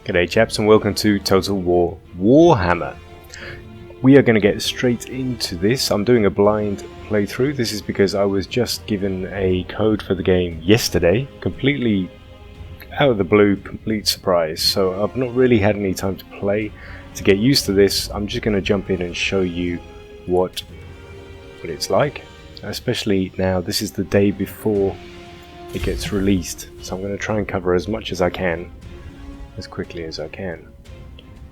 G'day chaps and welcome to Total War Warhammer. We are going to get straight into this. I'm doing a blind playthrough. This is because I was just given a code for the game yesterday, completely out of the blue, complete surprise. So I've not really had any time to play. To get used to this, I'm just going to jump in and show you what it's like. Especially now, this is the day before it gets released. So I'm going to try and cover as much as I can, as quickly as I can.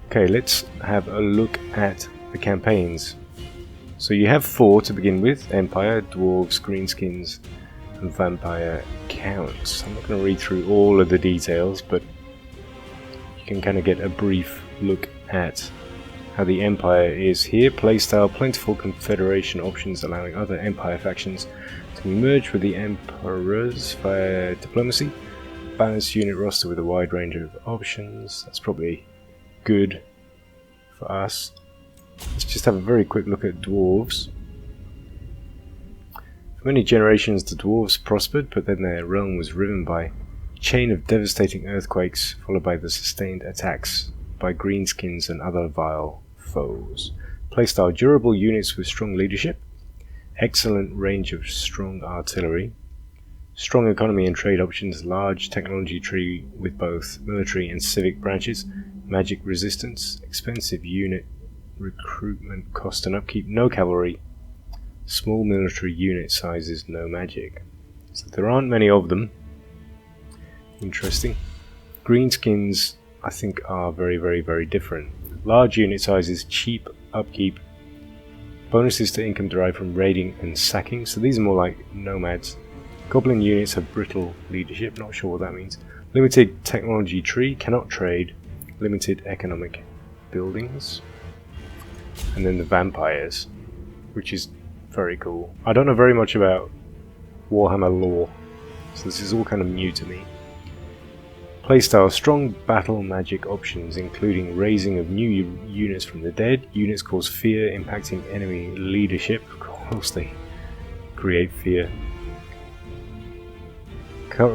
Okay, let's have a look at the campaigns. So you have 4 to begin with: Empire, Dwarves, Greenskins and Vampire Counts. I'm not going to read through all of the details, but you can kind of get a brief look at how the Empire is here. Playstyle: plentiful confederation options allowing other Empire factions to merge with the Emperors via diplomacy. Balanced unit roster with a wide range of options. That's probably good for us. Let's just have a very quick look at Dwarves. For many generations the Dwarves prospered, but then their realm was riven by a chain of devastating earthquakes, followed by the sustained attacks by Greenskins and other vile foes. Playstyle: durable units with strong leadership, excellent range of strong artillery, strong economy and trade options, large technology tree with both military and civic branches, magic resistance, expensive unit recruitment cost and upkeep, no cavalry, small military unit sizes, no magic. So there aren't many of them. Interesting. Greenskins, I think, are very different. Large unit sizes, cheap upkeep, bonuses to income derived from raiding and sacking. So these are more like nomads. Goblin units have brittle leadership, not sure what that means. Limited technology tree, cannot trade. Limited economic buildings. And then the vampires, which is very cool. I don't know very much about Warhammer lore, so this is all kind of new to me. Playstyle: strong battle magic options, including raising of new units from the dead. Units cause fear, impacting enemy leadership. Of course they create fear.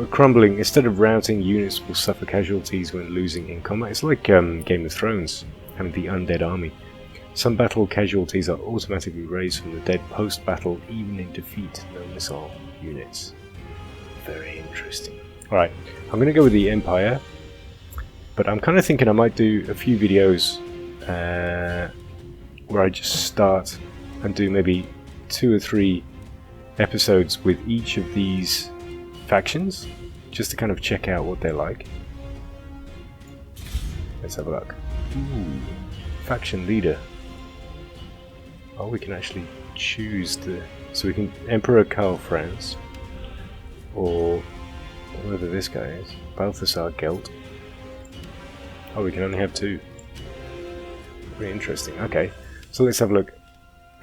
Crumbling: instead of routing, units will suffer casualties when losing in combat. It's like Game of Thrones, having the undead army. Some battle casualties are automatically raised from the dead post-battle, even in defeat. No missile units. Very interesting. Alright, I'm going to go with the Empire, but I'm kind of thinking I might do a few videos where I just start and do maybe 2 or 3 episodes with each of these factions, just to kind of check out what they're like. Let's have a look. Ooh, faction leader. Oh, we can actually choose the... So we can... Emperor Karl Franz, or whoever this guy is. Balthasar Gelt. Oh, we can only have 2. Pretty interesting. Okay, so let's have a look.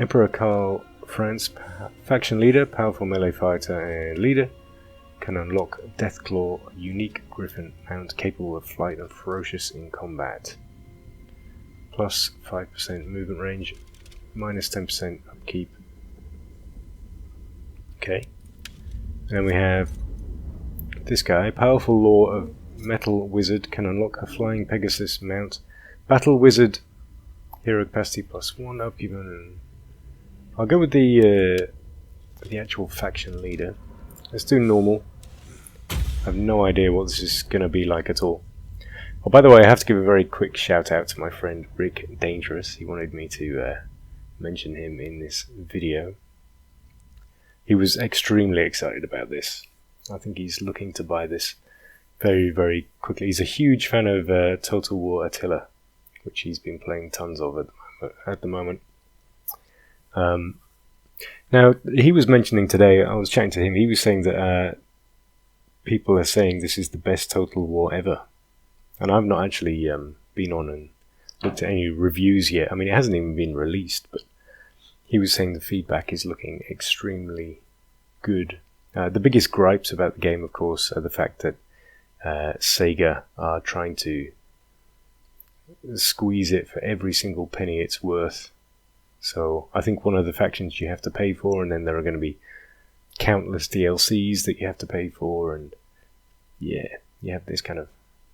Emperor Karl Franz, faction leader, powerful melee fighter and leader. Can unlock Deathclaw, unique griffin mount capable of flight and ferocious in combat. Plus 5% movement range, minus 10% upkeep. Okay. And then we have this guy, powerful lore of metal wizard, can unlock a flying Pegasus mount. Battle wizard, hero capacity plus 1 upkeep. I'll go with the actual faction leader. Let's do normal. I have no idea what this is going to be like at all. Oh, by the way, I have to give a very quick shout out to my friend Rick Dangerous. He wanted me to mention him in this video. He was extremely excited about this. I think he's looking to buy this very quickly. He's a huge fan of Total War Attila, which he's been playing tons of at the moment. Now, he was mentioning today, I was chatting to him, he was saying that people are saying this is the best Total War ever. And I've not actually been on and looked at any reviews yet. I mean, it hasn't even been released, but he was saying the feedback is looking extremely good. The biggest gripes about the game, of course, are the fact that Sega are trying to squeeze it for every single penny it's worth. So I think one of the factions you have to pay for, and then there are going to be countless DLCs that you have to pay for, and yeah, you have this kind of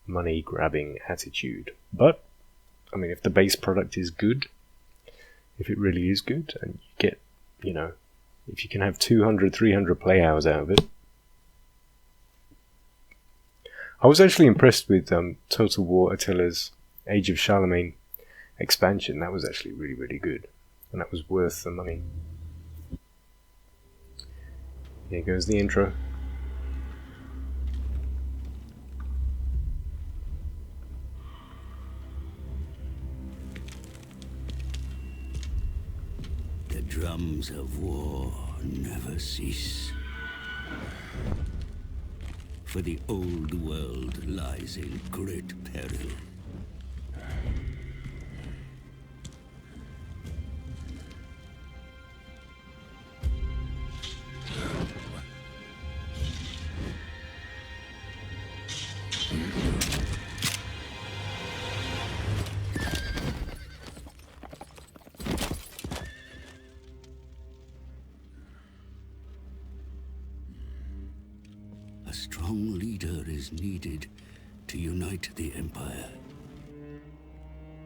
money grabbing attitude. But I mean, if the base product is good, if it really is good, and you get, you know, if you can have 200, 300 play hours out of it. I was actually impressed with Total War Attila's Age of Charlemagne expansion. That was actually really, really good. And that was worth the money. Here goes the intro. The drums of war never cease. For the old world lies in great peril. A strong leader is needed to unite the Empire,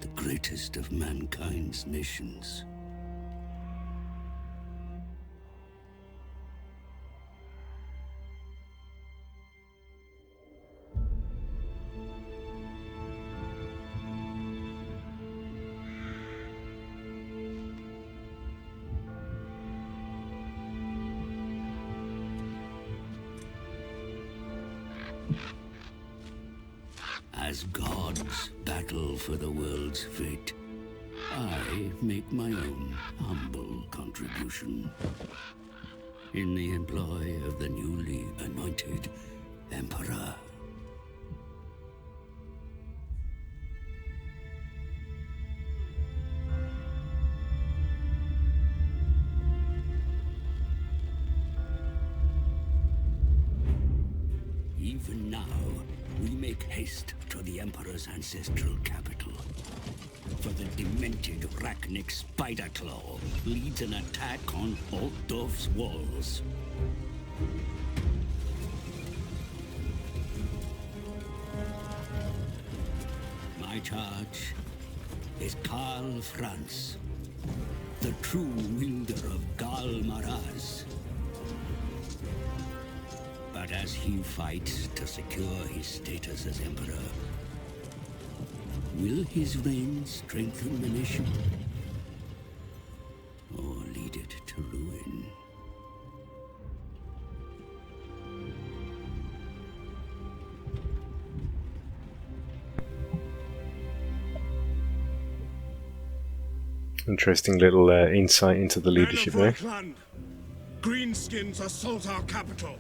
the greatest of mankind's nations. As gods battle for the world's fate, I make my own humble contribution. In the employ of the newly anointed Emperor. Even now, we make haste to the Emperor's ancestral capital. For the demented Rachnic Spider-Claw leads an attack on Altdorf's walls. My charge is Karl Franz, the true wielder of Gal Maraz. But as he fights to secure his status as Emperor, will his reign strengthen the nation? Or lead it to ruin? Interesting little insight into the leadership there. Greenskins assault our capital.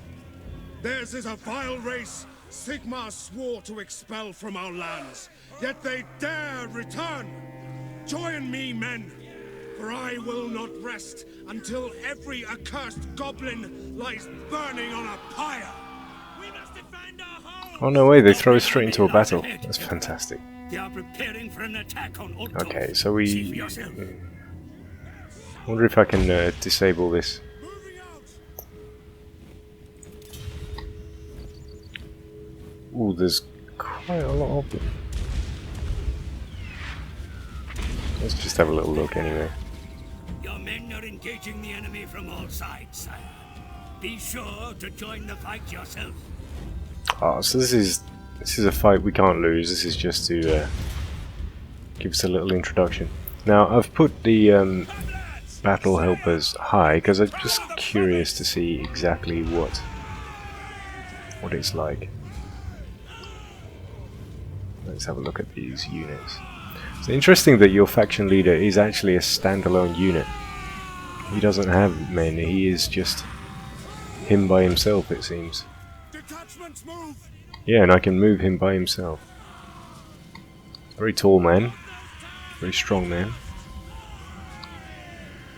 Theirs is a vile race Sigmar swore to expel from our lands, yet they dare return. Join me, men, for I will not rest until every accursed goblin lies burning on a pyre. We must defend our home. Oh no way, they throw us straight into a battle. That's fantastic. They are preparing for an attack on Otto. Okay, so we... wonder if I can disable this. Ooh, there's quite a lot of them. Let's just have a little look anyway. Your men are engaging the enemy from all sides, sire. Be sure to join the fight yourself. Ah, so this is a fight we can't lose. This is just to give us a little introduction. Now, I've put the battle helpers high because I'm just curious to see exactly what it's like. Let's have a look at these units. It's interesting that your faction leader is actually a standalone unit. He doesn't have men, he is just him by himself, it seems. Detachments move. Yeah, and I can move him by himself. Very tall man. Very strong man.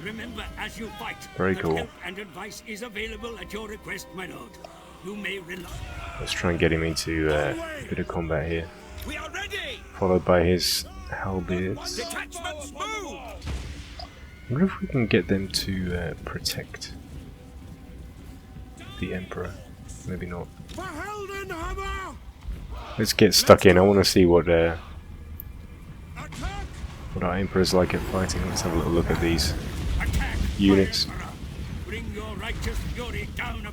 Remember, as you fight, Very cool. help and advice is available at your request, my lord. You may rely. Let's try and get him into a bit of combat here. We are ready. Followed by his halberds. Detachments move. I wonder if we can get them to protect the Emperor. Maybe not. For Heldenhammer. Let's get stuck in. I want to see what our Emperor's like at fighting. Let's have a little look at these units.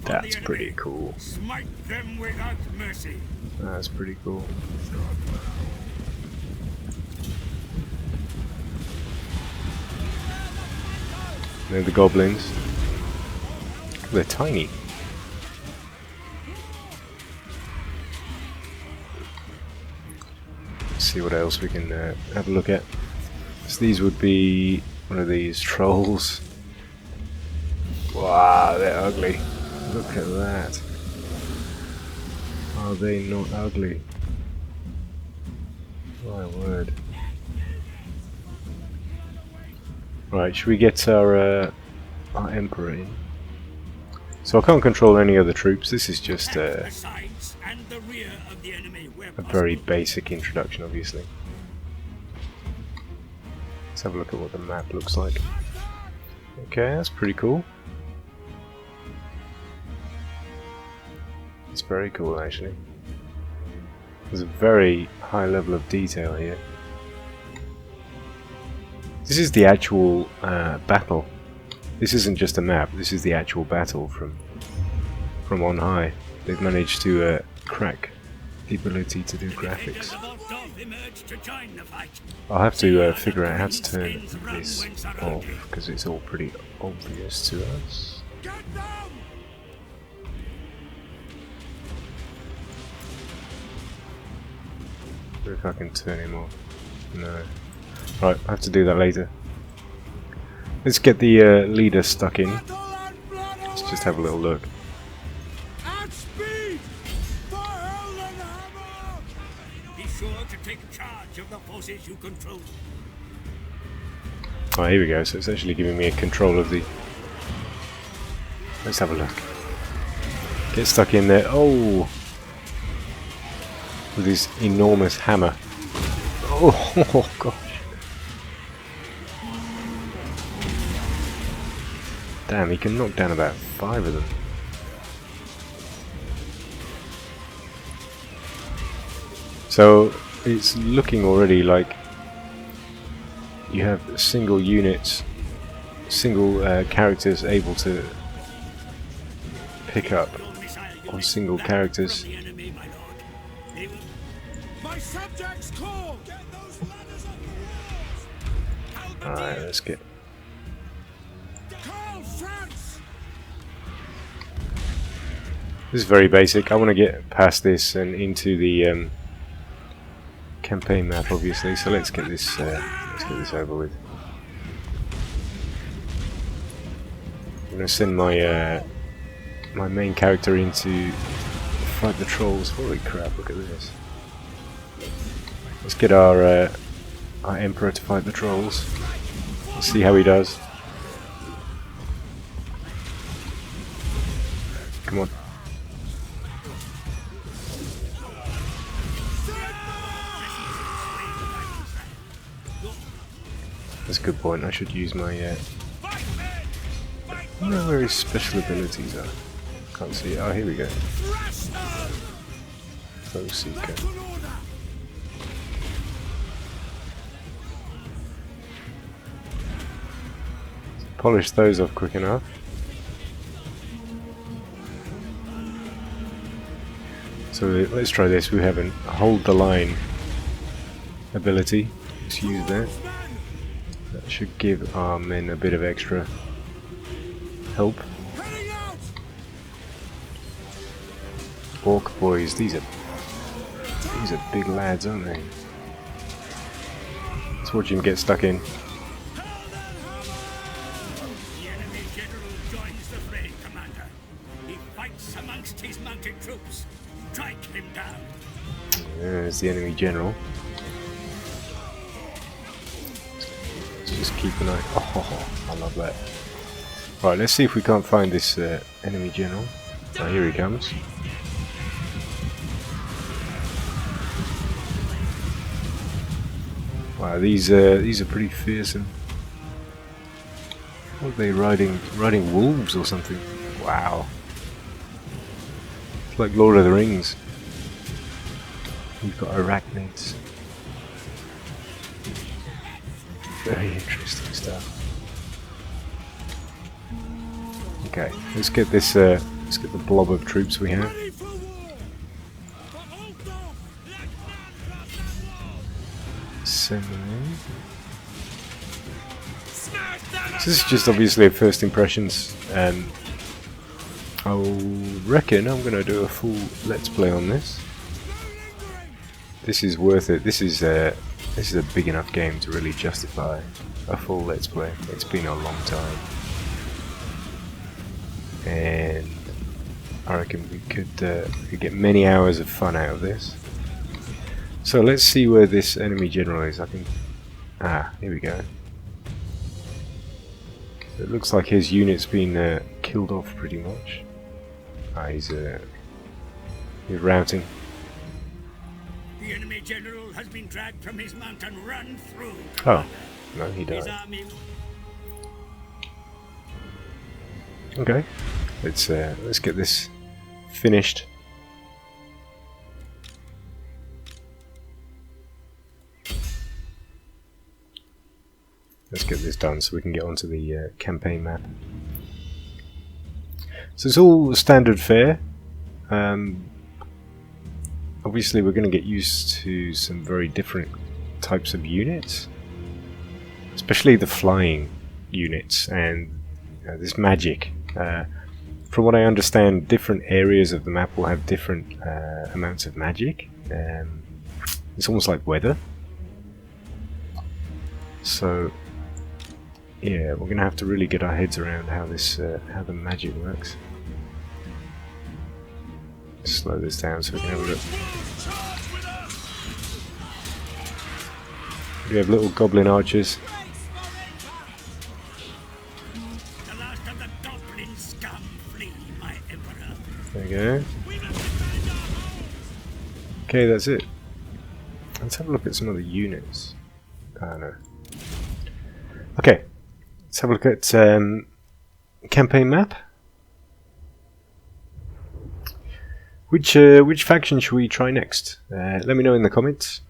That's pretty cool. Smite them without mercy. That's pretty cool. They're the goblins. They're tiny. Let's see what else we can have a look at. So these would be one of these trolls. Wow, they're ugly. Look at that. Are they not ugly? My word. Right, should we get our Emperor in? So I can't control any other troops. This is just a very basic introduction, obviously. Let's have a look at what the map looks like. Okay, that's pretty cool. It's very cool, actually. There's a very high level of detail here. This is the actual battle. This isn't just a map. This is the actual battle from on high. They've managed to crack the ability to do graphics. I'll have to figure out how to turn this off because it's all pretty obvious to us. If I can turn him off. No. Right, I have to do that later. Let's get the leader stuck in. Let's just have a little look. At speed! Be sure to take charge of the forces you control. Oh, here we go. So it's actually giving me a control of the... Let's have a look. Get stuck in there. Oh! With his enormous hammer. Oh gosh. Damn, he can knock down about 5 of them. So it's looking already like you have single units, single characters able to pick up on single characters. Alright, let's get... This is very basic. I want to get past this and into the campaign map, obviously. So let's get this over with. I'm going to send my my main character in to fight the trolls. Holy crap! Look at this. Let's get our Emperor to fight the trolls. Let's see how he does. Come on. That's a good point. I should use my... I don't know where his special abilities are. Can't see it. Oh, here we go. Foe Seeker. Polish those off quick enough. So let's try this. We have a hold the line ability. Let's use that. That should give our men a bit of extra help. Orc boys, these are big lads, aren't they? Let's watch him get stuck in. There's the enemy general. Let's just keep an eye. Oh, I love that. Right, let's see if we can't find this enemy general. Oh, here he comes. Wow, these are pretty fearsome. What are they riding wolves or something? Wow. It's like Lord of the Rings. We've got arachnids. Very interesting stuff. Okay, let's get this. Let's get the blob of troops we have. Send them in. So this is just obviously first impressions. I reckon I'm going to do a full let's play on this. This is worth it. This is a big enough game to really justify a full let's play. It's been a long time, and I reckon we could get many hours of fun out of this. So let's see where this enemy general is. I think. Here we go. So it looks like his unit's been killed off pretty much. He's routing. The enemy general has been dragged from his mount and run through. Oh, no, he died. Okay, let's get this finished. Let's get this done so we can get onto the campaign map. So it's all standard fare. Obviously we're going to get used to some very different types of units, especially the flying units and this magic. From what I understand, different areas of the map will have different amounts of magic. It's almost like weather. So yeah, we're going to have to really get our heads around how this how the magic works. Slow this down so we can have a look. We have little goblin archers. The last of the goblin scum flee, my emperor. There we go. Okay, that's it. Let's have a look at some of the units. No. Okay, let's have a look at campaign map. Which faction should we try next? Let me know in the comments.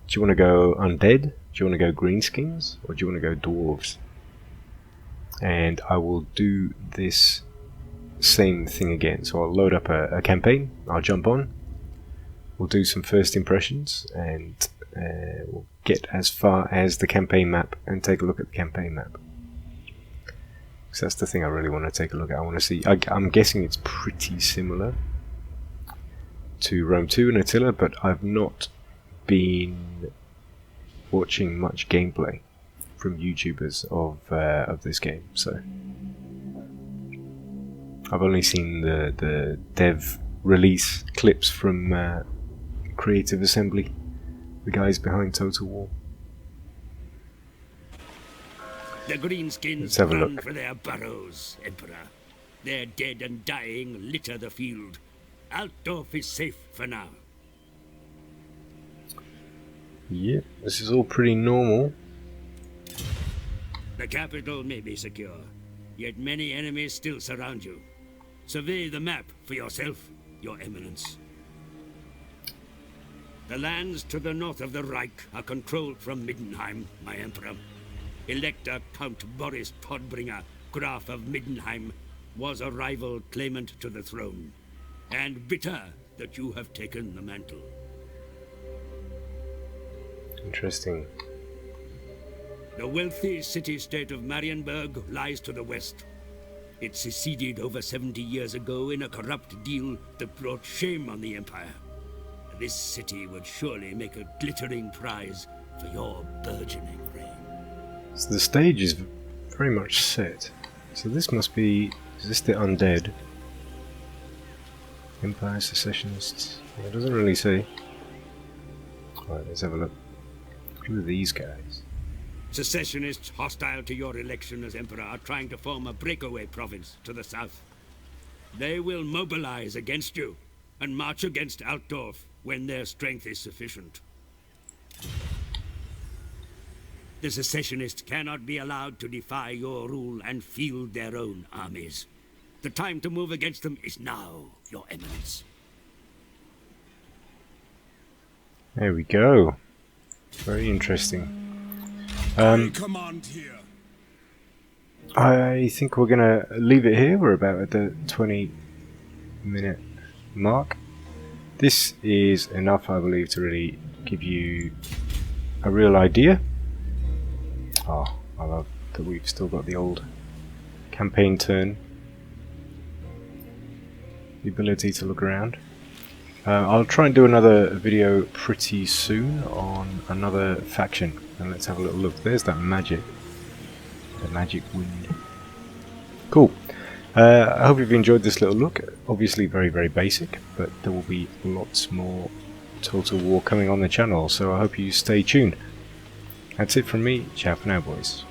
Do you want to go undead? Do you want to go greenskins? Or do you want to go dwarves? And I will do this same thing again. So I'll load up a campaign. I'll jump on. We'll do some first impressions. And we'll get as far as the campaign map and take a look at the campaign map. So that's the thing I really want to take a look at. I want to see. I'm guessing it's pretty similar to Rome 2 and Attila, but I've not been watching much gameplay from YouTubers of this game, so I've only seen the dev release clips from Creative Assembly, the guys behind Total War. The greenskins run for their burrows, Emperor. Their dead and dying litter the field. Altdorf is safe for now. Yep, this is all pretty normal. The capital may be secure, yet many enemies still surround you. Survey the map for yourself, Your Eminence. The lands to the north of the Reich are controlled from Middenheim, my Emperor. Elector Count Boris Todbringer, Graf of Middenheim, was a rival claimant to the throne, and bitter that you have taken the mantle. Interesting. The wealthy city-state of Marienburg lies to the west. It seceded over 70 years ago in a corrupt deal that brought shame on the Empire. This city would surely make a glittering prize for your burgeoning reign. So the stage is very much set. So this must be... is this the undead? Empire, secessionists... It doesn't really say. Alright, let's have a look. Who are these guys? Secessionists hostile to your election as Emperor are trying to form a breakaway province to the south. They will mobilize against you and march against Altdorf when their strength is sufficient. The secessionists cannot be allowed to defy your rule and field their own armies. The time to move against them is now, Your Eminence. There we go. Very interesting. I command here. I think we're gonna leave it here. We're about at the 20-minute mark. This is enough, I believe, to really give you a real idea. Oh, I love that we've still got the old campaign turn. The ability to look around. I'll try and do another video pretty soon on another faction. And let's have a little look. There's that magic. The magic wind. Cool. I hope you've enjoyed this little look. Obviously very, very basic, but there will be lots more Total War coming on the channel, so I hope you stay tuned. That's it from me. Ciao for now, boys.